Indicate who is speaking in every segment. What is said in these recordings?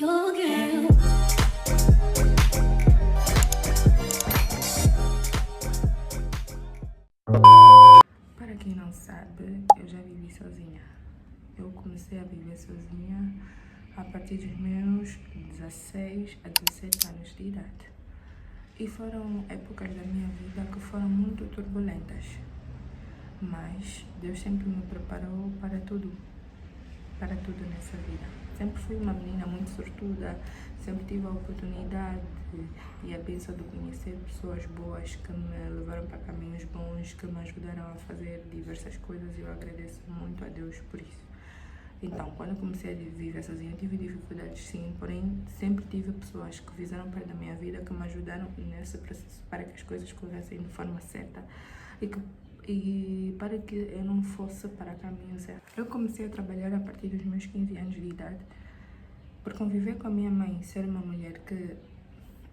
Speaker 1: your girl.
Speaker 2: Para quem não sabe, eu já vivi sozinha. Eu comecei a viver sozinha a partir dos meus 16 a 17 anos de idade. E foram épocas da minha vida que foram muito turbulentas. Mas Deus sempre me preparou para tudo nessa vida. Sempre fui uma menina muito sortuda, sempre tive a oportunidade e a bênção de conhecer pessoas boas que me levaram para caminhos bons, que me ajudaram a fazer diversas coisas e eu agradeço muito a Deus por isso. Então, quando eu comecei a viver sozinha, eu tive dificuldades sim, porém sempre tive pessoas que fizeram parte da minha vida, que me ajudaram nesse processo para que as coisas corressem de forma certa e para que eu não fosse para caminhos errados. Eu comecei a trabalhar a partir dos meus 15 anos de idade, por conviver com a minha mãe, ser uma mulher que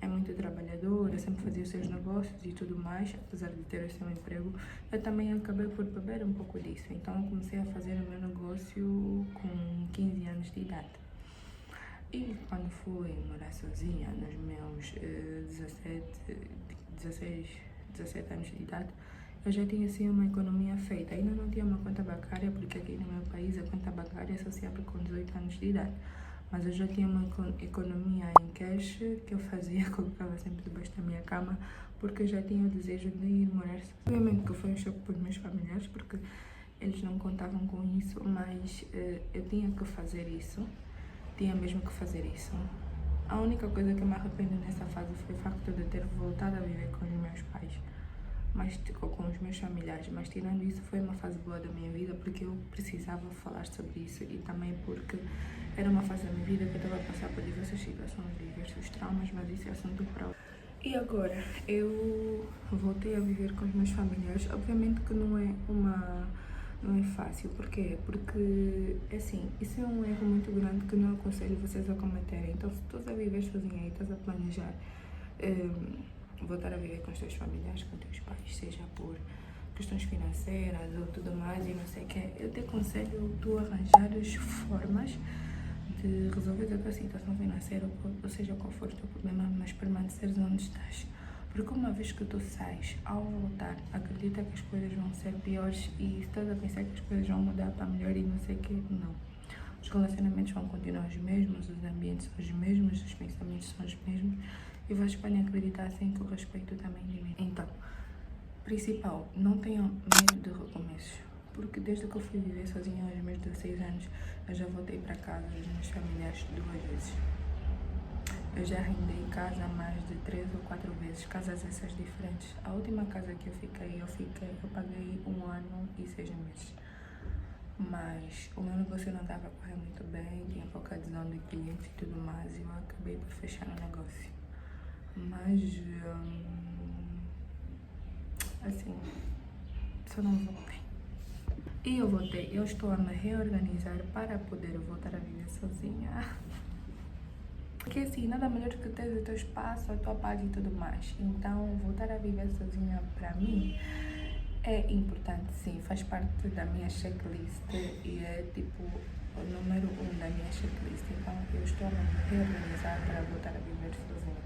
Speaker 2: é muito trabalhadora, sempre fazia os seus negócios e tudo mais, apesar de ter o seu emprego, eu também acabei por beber um pouco disso. Então eu comecei a fazer o meu negócio com 15 anos de idade. E quando fui morar sozinha, nos meus 17 anos de idade, eu já tinha assim uma economia feita. Ainda não tinha uma conta bancária, porque aqui no meu país a conta bancária só se abre com 18 anos de idade. Mas eu já tinha uma economia em cash que eu fazia, colocava sempre debaixo da minha cama, porque eu já tinha o desejo de ir morar. Obviamente que foi um choque para os meus familiares, porque eles não contavam com isso, mas eu tinha que fazer isso, tinha mesmo que fazer isso. A única coisa que eu me arrependo nessa fase foi o facto de ter voltado a viver com os meus pais, mas com os meus familiares, mas tirando isso foi uma fase boa da minha vida, porque eu precisava falar sobre isso e também porque era uma fase da minha vida que eu estava a passar por diversas situações, diversos traumas, mas isso é assunto para outro. E agora, eu voltei a viver com os meus familiares. Obviamente que não é fácil. Por quê? Porque, assim, isso é um erro muito grande que não aconselho vocês a cometerem. Então, se tu estás a viver sozinha e estás a planejar voltar a viver com os teus familiares, com os teus pais, seja por questões financeiras ou tudo mais e não sei o que, eu te aconselho tu arranjares formas de resolver a tua situação financeira, ou seja qual for o teu problema, mas permaneceres onde estás. Porque uma vez que tu sais, ao voltar, acredita que as coisas vão ser piores e estás a pensar que as coisas vão mudar para melhor e não sei o que, não. Os relacionamentos vão continuar os mesmos, os ambientes são os mesmos, os pensamentos são os mesmos e vocês podem acreditar assim que o respeito também diminui. Então, principal, não tenham medo de recomeços, porque desde que eu fui viver sozinha aos meus 16 anos, eu já voltei para casa dos meus familiares 2 vezes. Eu já arrendei casa mais de 3 ou 4 vezes, casas essas diferentes. A última casa que eu paguei 1 ano e 6 meses. Mas o meu negócio não estava correndo muito bem, tinha pouca adesão de clientes e tudo mais, e eu acabei por fechar o negócio. Mas, assim, só não voltei. E eu voltei, eu estou a me reorganizar para poder voltar a viver sozinha. Porque assim, nada melhor do que ter o teu espaço, a tua paz e tudo mais. Então, voltar a viver sozinha para mim é importante, sim, faz parte da minha checklist e é tipo o número 1 da minha checklist. Então eu estou a me reorganizar para voltar a viver sozinha.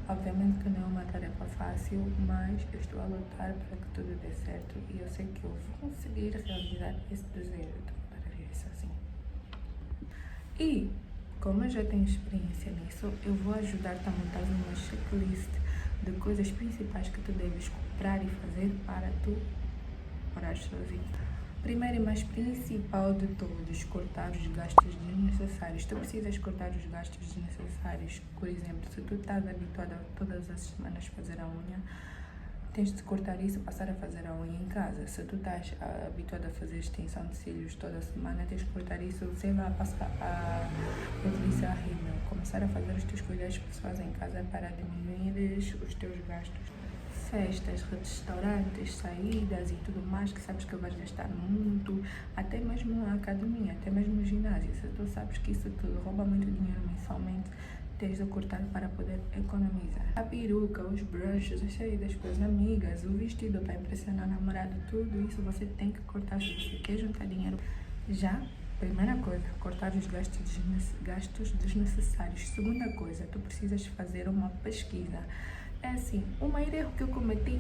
Speaker 2: Obviamente que não é uma tarefa fácil, mas eu estou a lutar para que tudo dê certo e eu sei que eu vou conseguir realizar esse desejo de voltar a viver sozinha. E como eu já tenho experiência nisso, eu vou ajudar-te a montar uma checklist de coisas principais que tu deves comprar e fazer para tu morar sozinho. Primeiro e mais principal de todos, cortar os gastos desnecessários. Tu precisas cortar os gastos desnecessários. Por exemplo, se tu estás habituada a todas as semanas fazer a unha, tens de cortar isso e passar a fazer a unha em casa. Se tu estás habituada a fazer extensão de cílios toda semana, tens de cortar isso, sei lá, passar a utilizar rímel. Começar a fazer os teus cuidados pessoais em casa para diminuir os teus gastos. Festas, restaurantes, saídas e tudo mais que sabes que vais gastar muito, até mesmo a academia, até mesmo o ginásio. Se tu sabes que isso te rouba muito dinheiro mensalmente, tens de cortar para poder economizar. A peruca, os brunches, as saídas com as amigas, o vestido para impressionar o namorado, tudo isso você tem que cortar se você quer juntar dinheiro já Primeira coisa, cortar os gastos desnecessários. Segunda coisa, tu precisas fazer uma pesquisa. É assim, o maior erro que eu cometi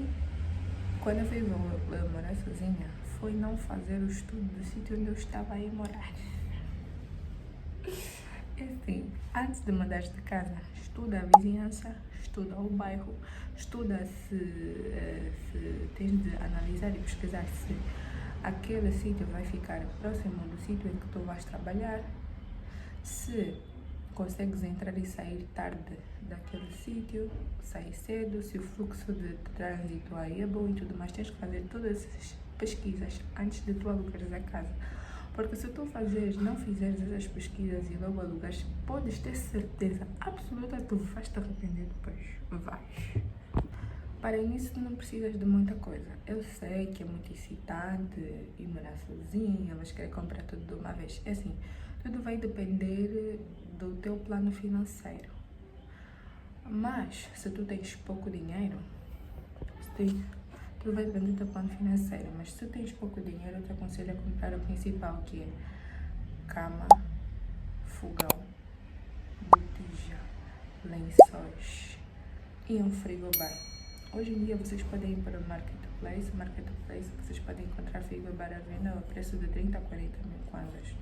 Speaker 2: quando eu fui morar sozinha foi não fazer o estudo do sítio onde eu estava a ir morar. É assim, antes de mudar de casa, estuda a vizinhança, estuda o bairro, estuda se tens de analisar e pesquisar se aquele sítio vai ficar próximo do sítio em que tu vais trabalhar, se consegues entrar e sair tarde daquele sítio, sair cedo, se o fluxo de trânsito aí é bom e tudo mais. Tens que fazer todas essas pesquisas antes de tu alugares a casa. Porque se tu não fizeres essas pesquisas e logo alugares, podes ter certeza absoluta que tu vais te arrepender depois. Vais. Para início tu não precisas de muita coisa. Eu sei que é muito excitante ir morar sozinha, mas querer comprar tudo de uma vez. É assim, tudo vai depender do teu plano financeiro. Mas, se tu tens pouco dinheiro, tudo vai depender do teu plano financeiro. Mas se tu tens pouco dinheiro, eu te aconselho a comprar o principal, que é cama, fogão, botija, lençóis e um frigobar. Hoje em dia vocês podem ir para o Marketplace. Vocês podem encontrar frigobar à venda ao preço de 30 a 40 mil kwanzas.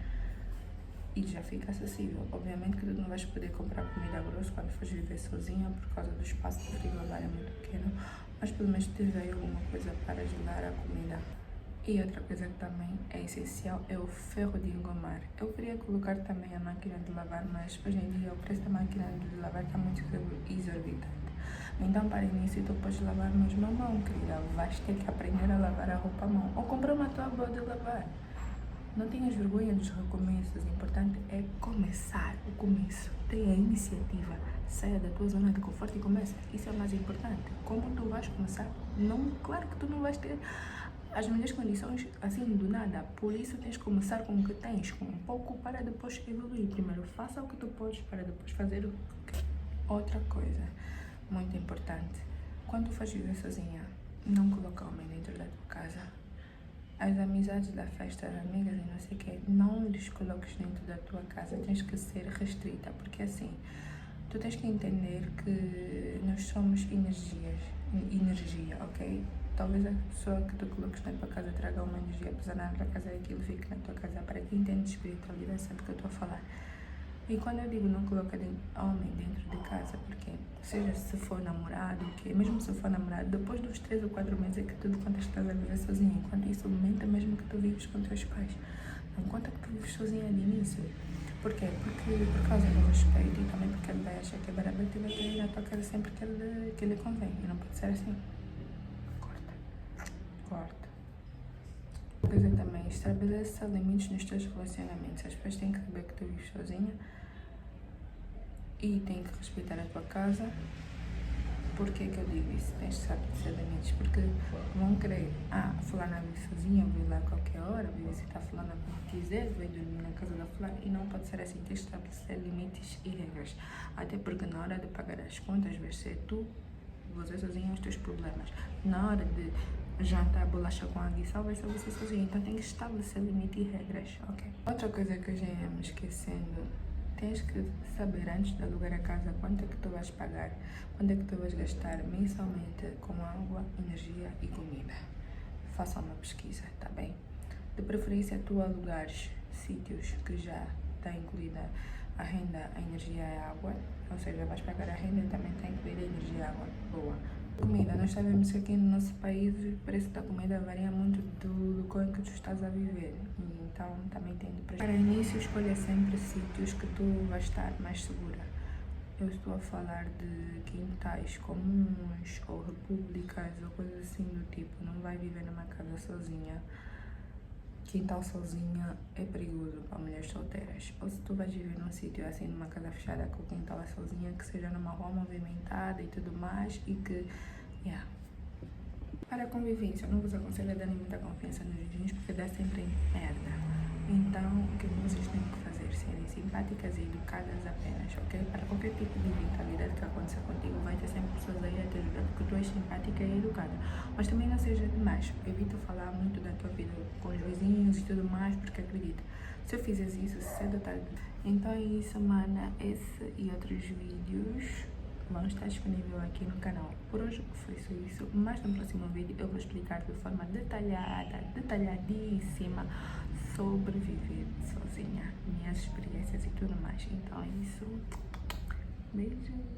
Speaker 2: E já fica acessível. Obviamente que tu não vais poder comprar comida grossa quando fores viver sozinha, por causa do espaço do frigobar é muito pequeno, mas pelo menos tens aí alguma coisa para ajudar a comida. E outra coisa que também é essencial é o ferro de engomar. Eu queria colocar também a máquina de lavar, mas hoje em dia o preço da máquina de lavar está muito exorbitante. Então, para início, tu podes lavar mesmo a mão, querida. Vais ter que aprender a lavar a roupa à mão. Ou comprar uma tábua de lavar. Não tenhas vergonha dos recomeços. O importante é começar. O começo. Tenha a iniciativa. Saia da tua zona de conforto e começa. Isso é o mais importante. Como tu vais começar? Não, claro que tu não vais ter as melhores condições assim do nada. Por isso tens que começar com o que tens, com um pouco, para depois evoluir. Primeiro faça o que tu podes para depois fazer o que. Outra coisa muito importante, quando tu faz viver sozinha, não coloca homem dentro da tua casa. As amizades da festa, as amigas e não sei o que, não lhes coloques dentro da tua casa. Tens que ser restrita, porque assim, tu tens que entender que nós somos energia, ok? Talvez a pessoa que tu coloques na tua casa traga uma energia pesada para casa e aquilo fique na tua casa. Para quem entende de espiritualidade sabe o que eu estou a falar. E quando eu digo não coloca homem dentro de casa, porque seja se for namorado, que mesmo se for namorado, depois dos 3 ou 4 meses é que tu contas que estás a viver sozinha. Enquanto isso, aumenta mesmo que tu vives com teus pais. Não conta que tu vives sozinha de início. Por quê? Porque por causa do respeito e também porque ele vai achar que é barato e vai querer ir na tua casa sempre que ele convém. E não pode ser assim. Corta. Coisa também, estabeleça limites nos teus relacionamentos. As pessoas têm que saber que tu vives sozinha e têm que respeitar a tua casa. Por que eu digo isso? Tens de estabelecer limites, porque vão querer, fulana vive sozinha, vou ir lá a qualquer hora, vou visitar fulana quando quiser, vou dormir na casa da fulana, e não pode ser assim. Tens de estabelecer limites e regras, até porque na hora de pagar as contas vai ser tu, você sozinha, os teus problemas. Na hora de jantar bolacha com água e sal, vai ser você sozinha. Então tem que estabelecer limite e regras, ok? Outra coisa que eu já ia me esquecendo, tens que saber antes de alugar a casa quanto é que tu vais pagar, quanto é que tu vais gastar mensalmente com água, energia e comida. Faça uma pesquisa, tá bem? De preferência tu alugares sítios que já está incluída a renda, a energia e a água, ou seja, vais pagar a renda e também está incluída a energia e a água. Boa. Comida, nós sabemos que aqui no nosso país o preço da comida varia muito do local em que tu estás a viver, então também tem de prestar. Para início, escolha sempre sítios que tu vais estar mais segura. Eu estou a falar de quintais comuns ou repúblicas ou coisas assim do tipo. Não vai viver numa casa sozinha. Quintal sozinha é perigoso para mulheres solteiras. Ou se tu vais viver num sítio assim, numa casa fechada com o quintal sozinha, que seja numa rua movimentada e tudo mais, e que, Para a convivência, eu não vos aconselho a darem muita confiança nos vizinhos, porque dá sempre merda. Então, o que vocês têm que fazer? Serem simpáticos simpáticas e educadas apenas, ok? Para qualquer tipo de eventualidade que aconteça contigo, vai ter sempre pessoas aí a te ajudar, porque tu és simpática e educada. Mas também não seja demais, evita falar muito da tua vida com os vizinhos e tudo mais, porque acredita, se eu fizeres isso cedo ou tarde. Então é isso, mana, esse e outros vídeos vão estar disponíveis aqui no canal. Por hoje foi só isso, mas no próximo vídeo eu vou explicar de forma detalhada, detalhadíssima, sobre viver sozinha, minhas experiências e tudo mais. Então é isso, beijo.